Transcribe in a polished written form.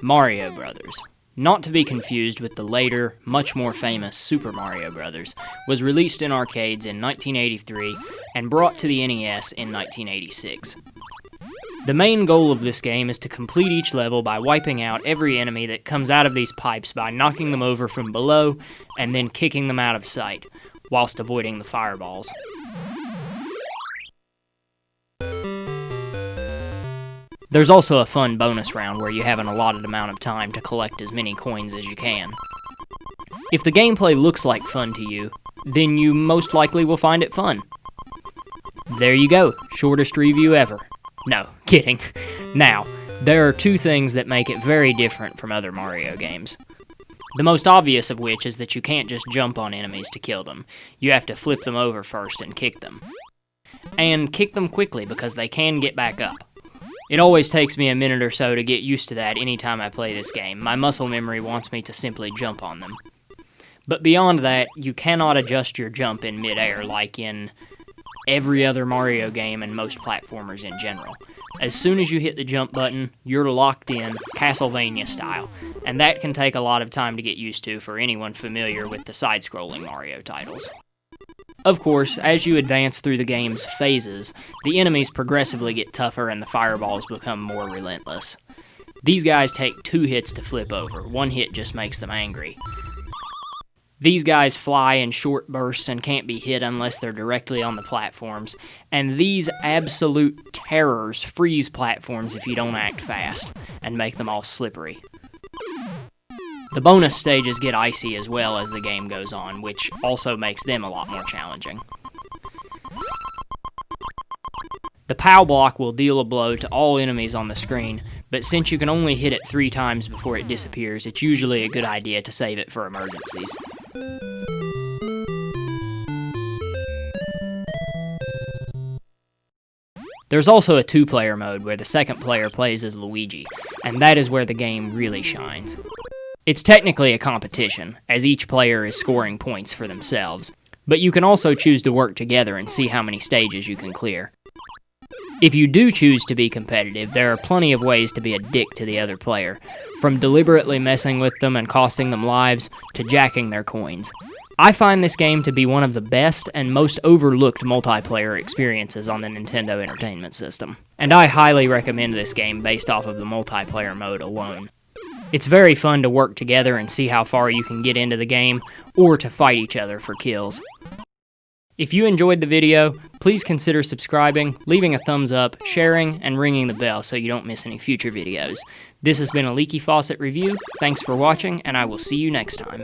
Mario Brothers, not to be confused with the later, much more famous Super Mario Brothers, was released in arcades in 1983 and brought to the NES in 1986. The main goal of this game is to complete each level by wiping out every enemy that comes out of these pipes by knocking them over from below and then kicking them out of sight, whilst avoiding the fireballs. There's also a fun bonus round where you have an allotted amount of time to collect as many coins as you can. If the gameplay looks like fun to you, then you most likely will find it fun. There you go, shortest review ever. No, kidding. Now, there are two things that make it very different from other Mario games. The most obvious of which is that you can't just jump on enemies to kill them. You have to flip them over first and kick them. And kick them quickly because they can get back up. It always takes me a minute or so to get used to that anytime I play this game. My muscle memory wants me to simply jump on them. But beyond that, you cannot adjust your jump in midair like in every other Mario game and most platformers in general. As soon as you hit the jump button, you're locked in, Castlevania style, and that can take a lot of time to get used to for anyone familiar with the side-scrolling Mario titles. Of course, as you advance through the game's phases, the enemies progressively get tougher and the fireballs become more relentless. These guys take 2 hits to flip over, 1 hit just makes them angry. These guys fly in short bursts and can't be hit unless they're directly on the platforms, and these absolute terrors freeze platforms if you don't act fast, and make them all slippery. The bonus stages get icy as well as the game goes on, which also makes them a lot more challenging. The POW block will deal a blow to all enemies on the screen, but since you can only hit it 3 times before it disappears, it's usually a good idea to save it for emergencies. There's also a 2-player mode where the second player plays as Luigi, and that is where the game really shines. It's technically a competition, as each player is scoring points for themselves, but you can also choose to work together and see how many stages you can clear. If you do choose to be competitive, there are plenty of ways to be a dick to the other player, from deliberately messing with them and costing them lives, to jacking their coins. I find this game to be one of the best and most overlooked multiplayer experiences on the Nintendo Entertainment System, and I highly recommend this game based off of the multiplayer mode alone. It's very fun to work together and see how far you can get into the game, or to fight each other for kills. If you enjoyed the video, please consider subscribing, leaving a thumbs up, sharing, and ringing the bell so you don't miss any future videos. This has been a Leaky Faucet review. Thanks for watching, and I will see you next time.